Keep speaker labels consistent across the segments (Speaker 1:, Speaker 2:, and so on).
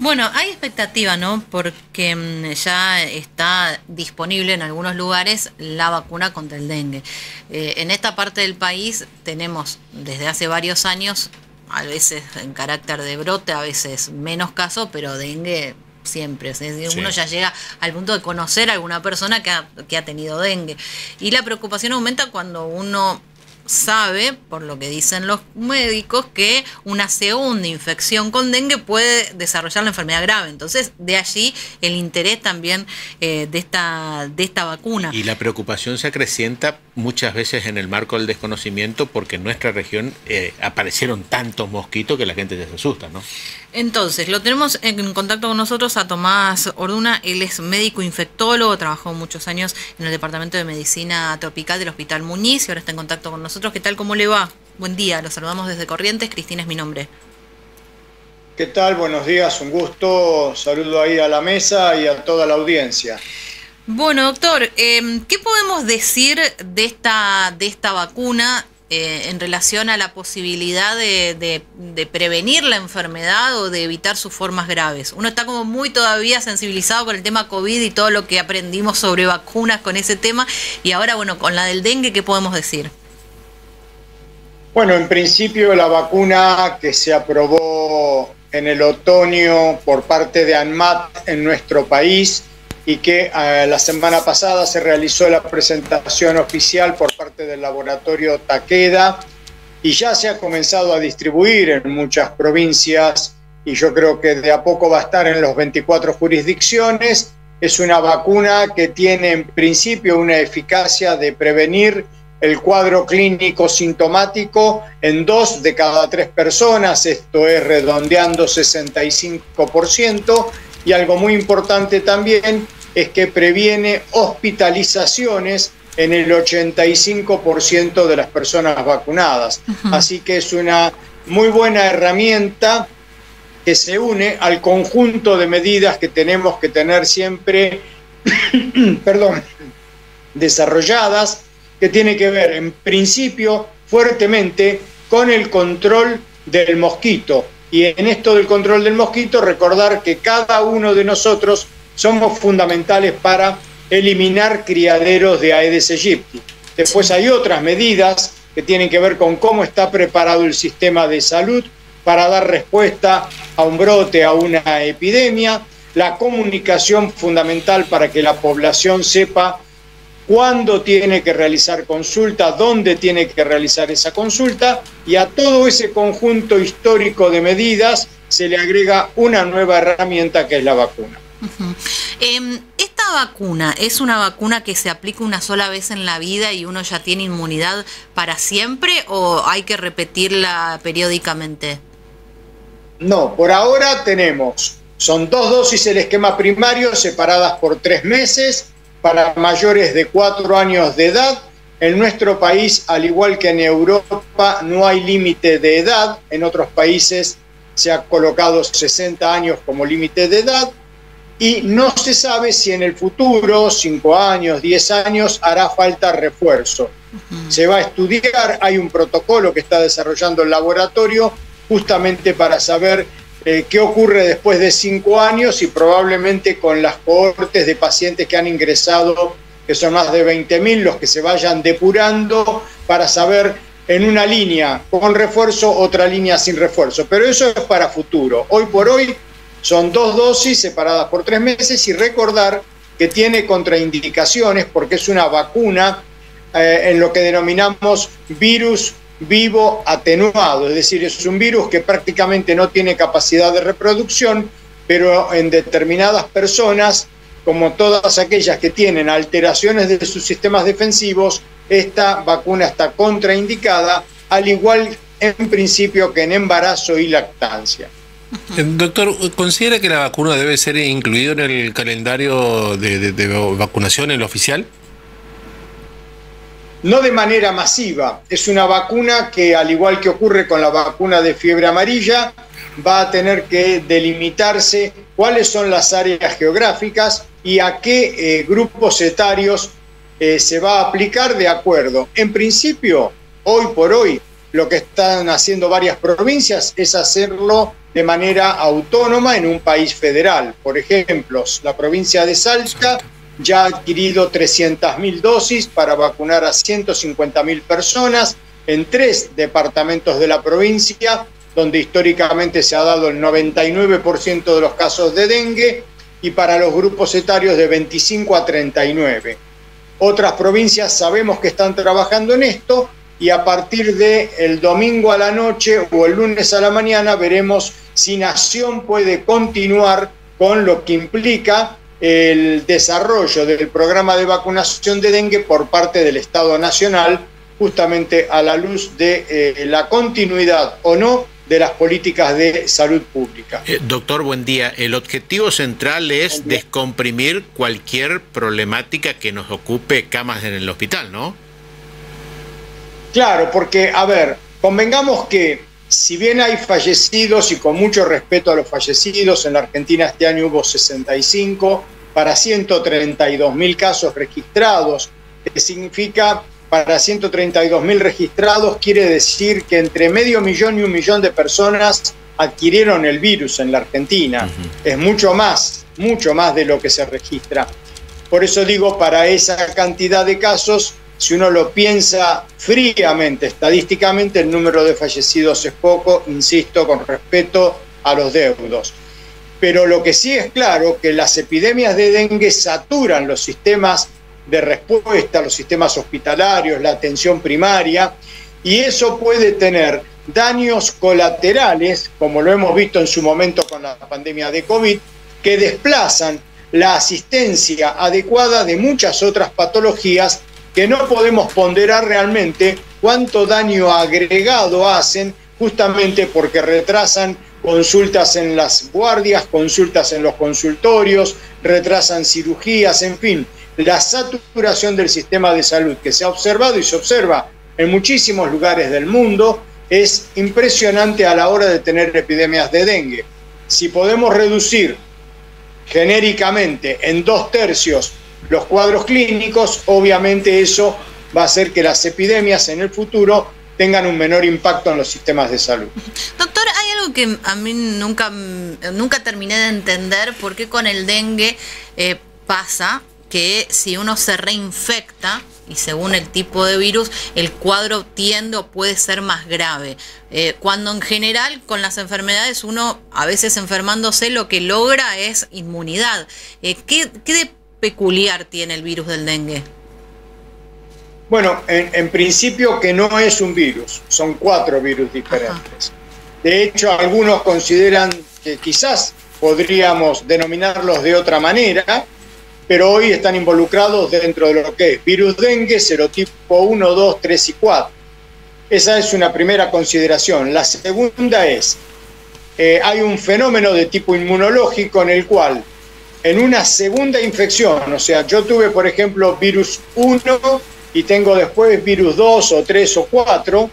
Speaker 1: Bueno, hay expectativa, ¿no? Porque ya está disponible en algunos lugares la vacuna contra el dengue. En esta parte del país tenemos desde hace varios años, a veces en carácter de brote, a veces menos casos, pero dengue siempre. Es decir,
Speaker 2: Sí.
Speaker 1: uno ya llega al punto de conocer a alguna persona que ha tenido dengue. Y la preocupación aumenta cuando uno sabe, por lo que dicen los médicos, que una segunda infección con dengue puede desarrollar la enfermedad grave. Entonces, de allí el interés también de esta vacuna.
Speaker 2: Y la preocupación se acrecienta muchas veces en el marco del desconocimiento porque en nuestra región aparecieron tantos mosquitos que la gente ya se asusta, ¿no?
Speaker 1: Entonces, lo tenemos en contacto con nosotros a Tomás Orduna. Él es médico infectólogo, trabajó muchos años en el Departamento de Medicina Tropical del Hospital Muñiz y ahora está en contacto con nosotros. ¿Qué tal? ¿Cómo le va? Buen día, los saludamos desde Corrientes. Cristina es mi nombre.
Speaker 3: ¿Qué tal? Buenos días, un gusto. Saludo ahí a la mesa y a toda la audiencia.
Speaker 1: Bueno, doctor, ¿qué podemos decir de esta vacuna en relación a la posibilidad de prevenir la enfermedad o de evitar sus formas graves? Uno está como muy todavía sensibilizado con el tema COVID y todo lo que aprendimos sobre vacunas con ese tema, y ahora, bueno, con la del dengue, ¿qué podemos decir?
Speaker 3: Bueno, en principio la vacuna que se aprobó en el otoño por parte de ANMAT en nuestro país y que la semana pasada se realizó la presentación oficial por parte del laboratorio Takeda y ya se ha comenzado a distribuir en muchas provincias y yo creo que de a poco va a estar en los 24 jurisdicciones. Es una vacuna que tiene en principio una eficacia de prevenir el cuadro clínico sintomático en 2 de cada 3 personas, esto es redondeando 65%, y algo muy importante también es que previene hospitalizaciones en el 85% de las personas vacunadas. Así que es una muy buena herramienta que se une al conjunto de medidas que tenemos que tener siempre desarrolladas, que tiene que ver en principio fuertemente con el control del mosquito. Y en esto del control del mosquito, recordar que cada uno de nosotros somos fundamentales para eliminar criaderos de Aedes aegypti. Después hay otras medidas que tienen que ver con cómo está preparado el sistema de salud para dar respuesta a un brote, a una epidemia, la comunicación fundamental para que la población sepa cuándo tiene que realizar consulta, dónde tiene que realizar esa consulta, y a todo ese conjunto histórico de medidas se le agrega una nueva herramienta que es la vacuna.
Speaker 1: ¿Esta vacuna es una vacuna que se aplica una sola vez en la vida y uno ya tiene inmunidad para siempre o hay que repetirla periódicamente?
Speaker 3: No, por ahora son 2 dosis el esquema primario separadas por 3 meses, para mayores de 4 años de edad. En nuestro país, al igual que en Europa, no hay límite de edad. En otros países se ha colocado 60 años como límite de edad y no se sabe si en el futuro, 5 años, 10 años, hará falta refuerzo. Se va a estudiar, hay un protocolo que está desarrollando el laboratorio justamente para saber qué ocurre después de 5 años y probablemente con las cohortes de pacientes que han ingresado, que son más de 20.000, los que se vayan depurando para saber en una línea con refuerzo, otra línea sin refuerzo. Pero eso es para futuro. Hoy por hoy son 2 dosis separadas por 3 meses y recordar que tiene contraindicaciones porque es una vacuna en lo que denominamos virus vivo atenuado, es decir, es un virus que prácticamente no tiene capacidad de reproducción, pero en determinadas personas, como todas aquellas que tienen alteraciones de sus sistemas defensivos, esta vacuna está contraindicada, al igual en principio que en embarazo y lactancia.
Speaker 2: Doctor, ¿considera que la vacuna debe ser incluida en el calendario de vacunación, en el oficial?
Speaker 3: No de manera masiva, es una vacuna que, al igual que ocurre con la vacuna de fiebre amarilla, va a tener que delimitarse cuáles son las áreas geográficas y a qué grupos etarios se va a aplicar de acuerdo. En principio, hoy por hoy, lo que están haciendo varias provincias es hacerlo de manera autónoma en un país federal. Por ejemplo, la provincia de Salta ya ha adquirido 300.000 dosis para vacunar a 150.000 personas en 3 departamentos de la provincia, donde históricamente se ha dado el 99% de los casos de dengue, y para los grupos etarios de 25 a 39. Otras provincias sabemos que están trabajando en esto, y a partir del domingo a la noche o el lunes a la mañana veremos si Nación puede continuar con lo que implica el desarrollo del programa de vacunación de dengue por parte del Estado Nacional, justamente a la luz de la continuidad o no de las políticas de salud pública.
Speaker 2: Doctor, buen día. El objetivo central es descomprimir cualquier problemática que nos ocupe camas en el hospital, ¿no?
Speaker 3: Claro, porque, a ver, convengamos que si bien hay fallecidos, y con mucho respeto a los fallecidos, en la Argentina este año hubo 65 para 132.000 casos registrados, que significa para 132.000 registrados, quiere decir que entre 500.000 y 1 millón de personas adquirieron el virus en la Argentina. Es mucho más de lo que se registra. Por eso digo, para esa cantidad de casos, si uno lo piensa fríamente, estadísticamente, el número de fallecidos es poco, insisto, con respeto a los deudos. Pero lo que sí es claro, que las epidemias de dengue saturan los sistemas de respuesta, los sistemas hospitalarios, la atención primaria, y eso puede tener daños colaterales, como lo hemos visto en su momento con la pandemia de COVID, que desplazan la asistencia adecuada de muchas otras patologías que no podemos ponderar realmente cuánto daño agregado hacen, justamente porque retrasan consultas en las guardias, consultas en los consultorios, retrasan cirugías, en fin, la saturación del sistema de salud que se ha observado y se observa en muchísimos lugares del mundo es impresionante a la hora de tener epidemias de dengue. Si podemos reducir genéricamente en 2/3 los cuadros clínicos, obviamente eso va a hacer que las epidemias en el futuro tengan un menor impacto en los sistemas de salud.
Speaker 1: Doctor, hay algo que a mí nunca terminé de entender, por qué con el dengue pasa que si uno se reinfecta, y según el tipo de virus, el cuadro tiende o puede ser más grave. Cuando en general con las enfermedades uno, a veces enfermándose, lo que logra es inmunidad. ¿Qué de peculiar tiene el virus del dengue?
Speaker 3: Bueno, en principio que no es un virus, son 4 virus diferentes. De hecho, algunos consideran que quizás podríamos denominarlos de otra manera, pero hoy están involucrados dentro de lo que es virus dengue, serotipo 1, 2, 3 y 4. Esa es una primera consideración. La segunda es, hay un fenómeno de tipo inmunológico en el cual, en una segunda infección, o sea, yo tuve, por ejemplo, virus 1 y tengo después virus 2 o 3 o 4,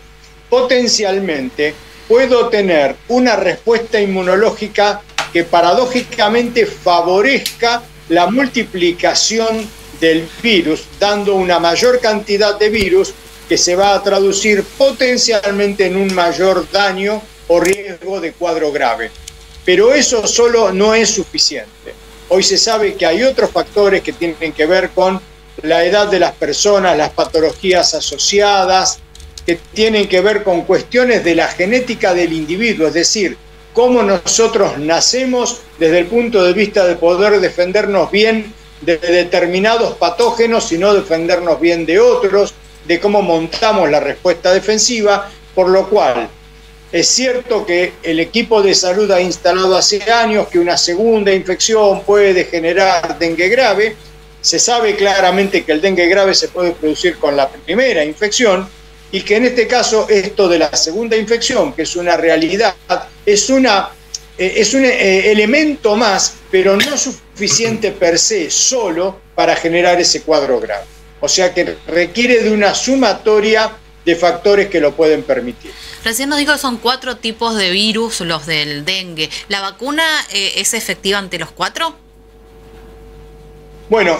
Speaker 3: potencialmente puedo tener una respuesta inmunológica que paradójicamente favorezca la multiplicación del virus, dando una mayor cantidad de virus que se va a traducir potencialmente en un mayor daño o riesgo de cuadro grave. Pero eso solo no es suficiente. Hoy se sabe que hay otros factores que tienen que ver con la edad de las personas, las patologías asociadas, que tienen que ver con cuestiones de la genética del individuo, es decir, cómo nosotros nacemos desde el punto de vista de poder defendernos bien de determinados patógenos y no defendernos bien de otros, de cómo montamos la respuesta defensiva, por lo cual es cierto que el equipo de salud ha instalado hace años que una segunda infección puede generar dengue grave. Se sabe claramente que el dengue grave se puede producir con la primera infección, y que en este caso esto de la segunda infección, que es una realidad, es un elemento más, pero no suficiente per se solo para generar ese cuadro grave. O sea que requiere de una sumatoria de factores que lo pueden permitir.
Speaker 1: Recién nos dijo que son 4 tipos de virus los del dengue. ¿La vacuna es efectiva ante los 4?
Speaker 3: Bueno,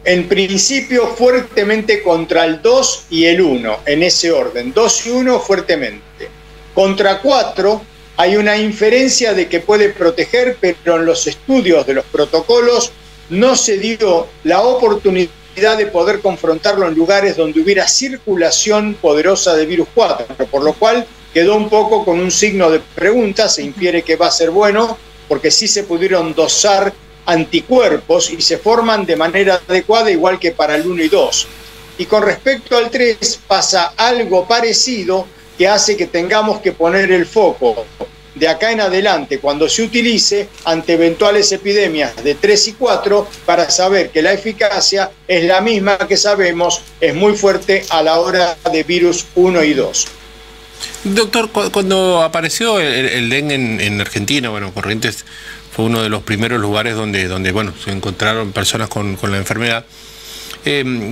Speaker 3: en principio fuertemente contra el 2 y el 1, en ese orden. 2 y 1 fuertemente. Contra 4 hay una inferencia de que puede proteger, pero en los estudios de los protocolos no se dio la oportunidad de poder confrontarlo en lugares donde hubiera circulación poderosa de virus 4, por lo cual quedó un poco con un signo de pregunta. Se infiere que va a ser bueno, porque sí se pudieron dosar anticuerpos y se forman de manera adecuada, igual que para el 1 y 2. Y con respecto al 3 pasa algo parecido, que hace que tengamos que poner el foco de acá en adelante, cuando se utilice, ante eventuales epidemias de 3 y 4, para saber que la eficacia es la misma que sabemos, es muy fuerte a la hora de virus 1 y 2.
Speaker 4: Doctor, cuando apareció el dengue en Argentina, bueno, Corrientes fue uno de los primeros lugares donde bueno, se encontraron personas con la enfermedad.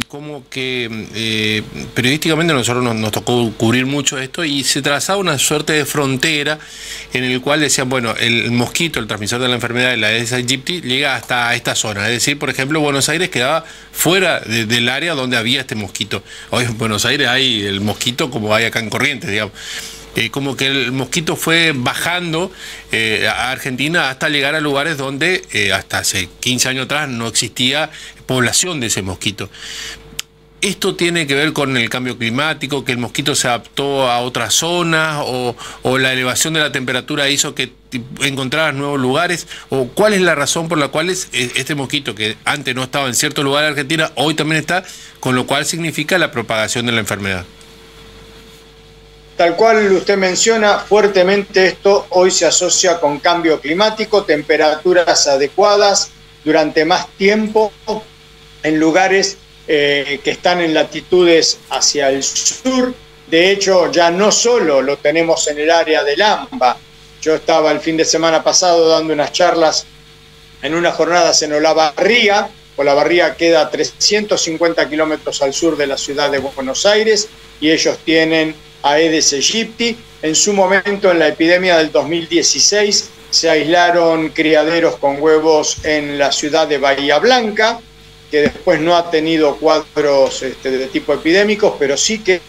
Speaker 4: Como que periodísticamente nosotros nos tocó cubrir mucho esto y se trazaba una suerte de frontera en el cual decían, bueno, el mosquito, el transmisor de la enfermedad de la Aedes aegypti, llega hasta esta zona. Es decir, por ejemplo, Buenos Aires quedaba fuera del área donde había este mosquito. Hoy en Buenos Aires hay el mosquito como hay acá en Corrientes, digamos. Como que el mosquito fue bajando a Argentina hasta llegar a lugares donde hasta hace 15 años atrás no existía población de ese mosquito. ¿Esto tiene que ver con el cambio climático, que el mosquito se adaptó a otras zonas, o la elevación de la temperatura hizo que encontraras nuevos lugares? ¿O cuál es la razón por la cual este mosquito, que antes no estaba en cierto lugar de Argentina, hoy también está, con lo cual significa la propagación de la enfermedad?
Speaker 3: Tal cual usted menciona, fuertemente esto hoy se asocia con cambio climático, temperaturas adecuadas durante más tiempo en lugares que están en latitudes hacia el sur. De hecho, ya no solo lo tenemos en el área del AMBA. Yo estaba el fin de semana pasado dando unas charlas en unas jornadas en Olavarría. Olavarría queda a 350 kilómetros al sur de la ciudad de Buenos Aires y ellos tienen Aedes aegypti. En su momento, en la epidemia del 2016, se aislaron criaderos con huevos en la ciudad de Bahía Blanca, que después no ha tenido cuadros de tipo epidémicos, pero sí que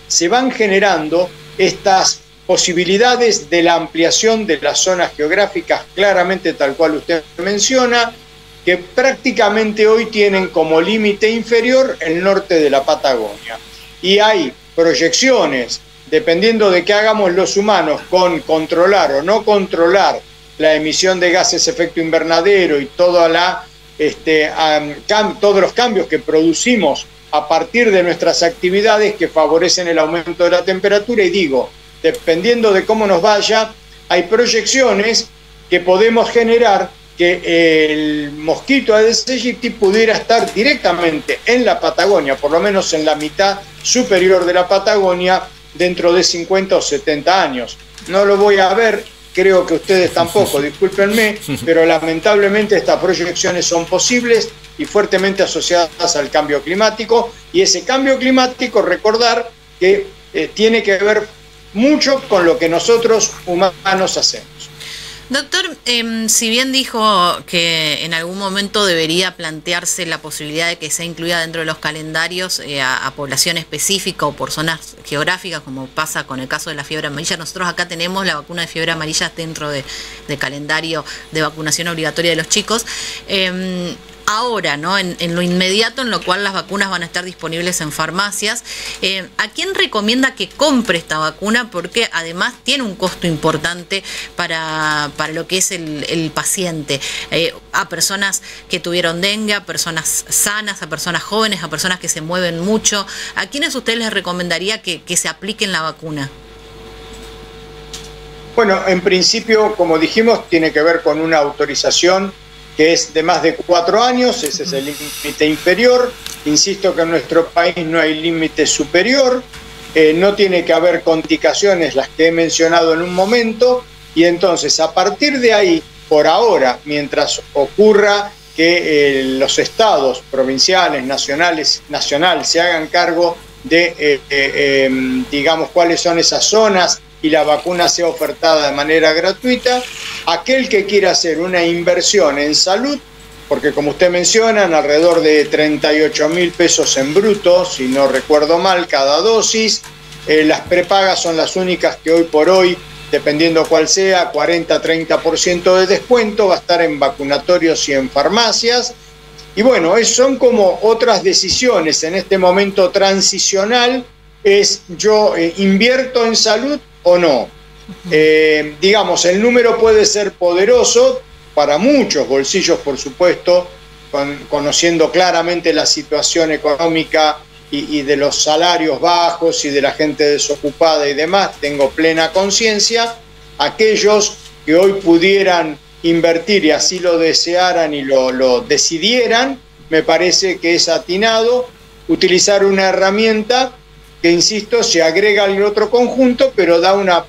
Speaker 3: se van generando estas posibilidades de la ampliación de las zonas geográficas, claramente tal cual usted menciona, que prácticamente hoy tienen como límite inferior el norte de la Patagonia. Y hay proyecciones, dependiendo de qué hagamos los humanos con controlar o no controlar la emisión de gases de efecto invernadero y todos los cambios que producimos a partir de nuestras actividades que favorecen el aumento de la temperatura. Y digo, dependiendo de cómo nos vaya, hay proyecciones que podemos generar que el mosquito Aedes aegypti pudiera estar directamente en la Patagonia, por lo menos en la mitad superior de la Patagonia, dentro de 50 o 70 años. No lo voy a ver, creo que ustedes tampoco, discúlpenme, pero lamentablemente estas proyecciones son posibles y fuertemente asociadas al cambio climático. Y ese cambio climático, recordar que tiene que ver mucho con lo que nosotros humanos hacemos.
Speaker 1: Doctor, si bien dijo que en algún momento debería plantearse la posibilidad de que sea incluida dentro de los calendarios a población específica o por zonas geográficas, como pasa con el caso de la fiebre amarilla, nosotros acá tenemos la vacuna de fiebre amarilla dentro del calendario de vacunación obligatoria de los chicos. Ahora, ¿no? En lo inmediato, en lo cual las vacunas van a estar disponibles en farmacias, ¿a quién recomienda que compre esta vacuna? Porque además tiene un costo importante para lo que es el paciente. A personas que tuvieron dengue, a personas sanas, a personas jóvenes, a personas que se mueven mucho. ¿A quiénes usted les recomendaría que se apliquen la vacuna?
Speaker 3: Bueno, en principio, como dijimos, tiene que ver con una autorización que es de más de 4 años, ese es el límite inferior. Insisto que en nuestro país no hay límite superior, no tiene que haber contraindicaciones, las que he mencionado en un momento, y entonces a partir de ahí, por ahora, mientras ocurra que los estados provinciales, nacional se hagan cargo de, digamos, cuáles son esas zonas y la vacuna sea ofertada de manera gratuita, aquel que quiera hacer una inversión en salud, porque como usted menciona, alrededor de 38.000 pesos en bruto, si no recuerdo mal, cada dosis. Las prepagas son las únicas que hoy por hoy dependiendo cuál sea, 40-30% de descuento, va a estar en vacunatorios y en farmacias. Y bueno, son como otras decisiones en este momento transicional, es yo invierto en salud o no. Digamos, el número puede ser poderoso para muchos bolsillos, por supuesto, conociendo claramente la situación económica y de los salarios bajos y de la gente desocupada y demás, tengo plena conciencia. Aquellos que hoy pudieran invertir y así lo desearan y lo decidieran, me parece que es atinado utilizar una herramienta que, insisto, se agrega al otro conjunto, pero da una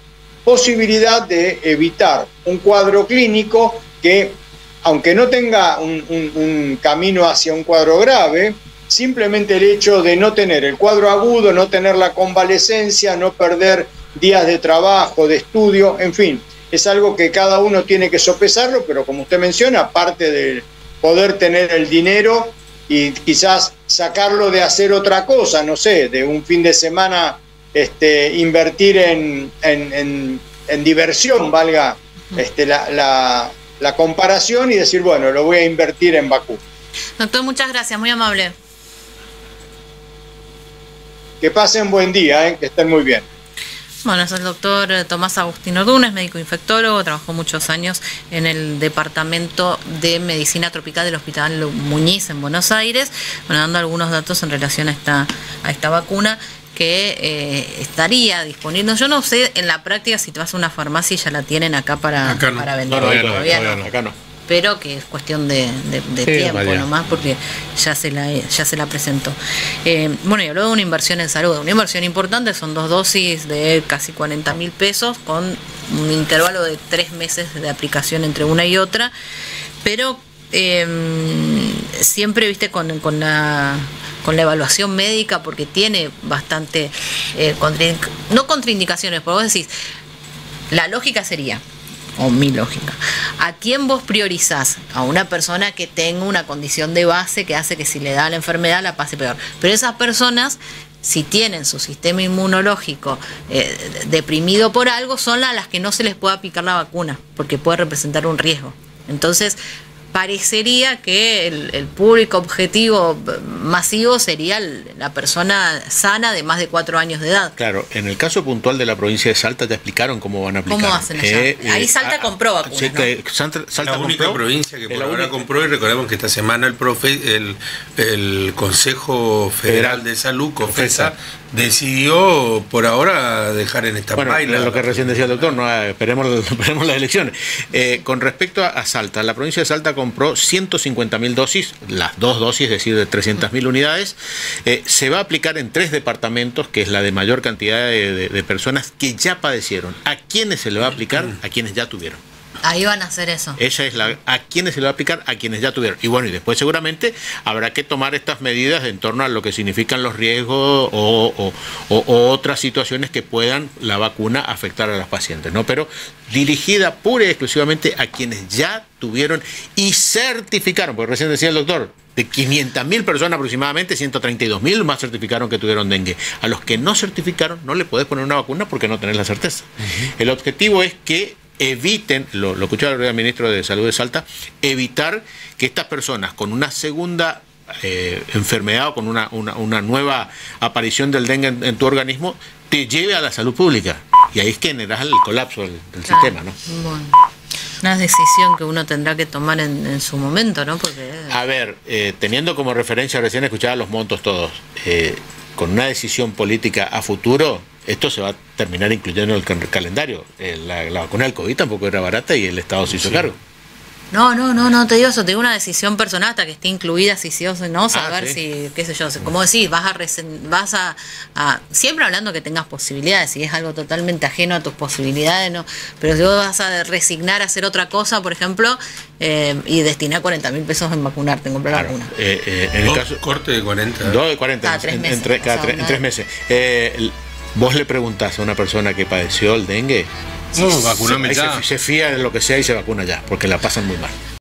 Speaker 3: posibilidad de evitar un cuadro clínico que, aunque no tenga un camino hacia un cuadro grave, simplemente el hecho de no tener el cuadro agudo, no tener la convalecencia, no perder días de trabajo, de estudio, en fin, es algo que cada uno tiene que sopesarlo, pero como usted menciona, aparte de poder tener el dinero y quizás sacarlo de hacer otra cosa, no sé, de un fin de semana invertir en diversión, valga la comparación, y decir, bueno, lo voy a invertir en Bakú.
Speaker 1: Doctor, muchas gracias, muy amable.
Speaker 3: Que pasen buen día, que estén muy bien.
Speaker 1: Bueno, es el doctor Tomás Agustín Orduña, médico infectólogo, trabajó muchos años en el Departamento de Medicina Tropical del Hospital Muñiz en Buenos Aires, bueno, dando algunos datos en relación a esta vacuna que estaría disponible. Yo no sé en la práctica si te vas a una farmacia y ya la tienen acá para vender.
Speaker 2: Todavía no, acá no.
Speaker 1: Pero que es cuestión de tiempo nomás, porque ya se la presentó. Bueno, y habló de una inversión en salud, una inversión importante, son 2 dosis de casi 40.000 pesos, con un intervalo de 3 meses de aplicación entre una y otra, pero siempre, viste, con la evaluación médica, porque tiene bastante, no contraindicaciones, pero vos decís, la lógica sería, o mi lógica, ¿a quién vos priorizás? A una persona que tenga una condición de base que hace que si le da la enfermedad la pase peor. Pero esas personas, si tienen su sistema inmunológico deprimido por algo, son a las que no se les puede aplicar la vacuna, porque puede representar un riesgo. Entonces, parecería que el público objetivo masivo sería la persona sana de más de 4 años de edad.
Speaker 2: Claro, en el caso puntual de la provincia de Salta te explicaron cómo van a aplicar.
Speaker 1: ¿Cómo hacen allá? Ahí Salta compró vacunas,
Speaker 2: sí,
Speaker 1: ¿no?
Speaker 2: Salta
Speaker 5: la única
Speaker 2: compró,
Speaker 5: provincia que por ahora compró, y recordemos que esta semana el Consejo Federal de Salud, COFESA, decidió por ahora dejar en esta baila.
Speaker 2: Lo que recién decía el doctor, no esperemos las elecciones. Con respecto a Salta, la provincia de Salta compró 150.000 dosis, las 2 dosis, es decir, de 300.000 unidades. Se va a aplicar en 3 departamentos, que es la de mayor cantidad de personas que ya padecieron. ¿A quiénes se le va a aplicar? A quienes ya tuvieron.
Speaker 1: Ahí van a hacer eso.
Speaker 2: Esa es a quienes se le va a aplicar, a quienes ya tuvieron. Y bueno, y después seguramente habrá que tomar estas medidas en torno a lo que significan los riesgos o otras situaciones que puedan la vacuna afectar a los pacientes, ¿no? Pero dirigida pura y exclusivamente a quienes ya tuvieron y certificaron, porque recién decía el doctor, de 500.000 personas aproximadamente, 132.000 más certificaron que tuvieron dengue. A los que no certificaron no le podés poner una vacuna porque no tenés la certeza. El objetivo es que eviten, lo escuchaba el ministro de Salud de Salta, evitar que estas personas con una segunda enfermedad o con una nueva aparición del dengue en tu organismo te lleve a la salud pública. Y ahí es que generas el colapso del sistema, ¿no?
Speaker 1: Bueno, una decisión que uno tendrá que tomar en su momento, ¿no? Porque
Speaker 2: a ver, teniendo como referencia, recién escuchaba los montos todos, con una decisión política a futuro, esto se va a terminar incluyendo en el calendario. La vacuna del COVID tampoco era barata y el Estado se hizo cargo.
Speaker 1: No, te digo eso, te digo una decisión personal hasta que esté incluida, si sí o no, saber si, qué sé yo, como decís, vas a siempre hablando que tengas posibilidades, si es algo totalmente ajeno a tus posibilidades, no, pero si vos vas a resignar a hacer otra cosa, por ejemplo, y destinar 40.000 pesos en vacunarte, en comprar la vacuna.
Speaker 2: En el caso,
Speaker 5: corte de 40.
Speaker 2: 2 de 40
Speaker 1: cada 3 meses.
Speaker 2: En 3 meses. Vos le preguntás a una persona que padeció el dengue,
Speaker 4: vacunó mitad.
Speaker 2: Se fía de lo que sea y se vacuna ya, porque la pasan muy mal.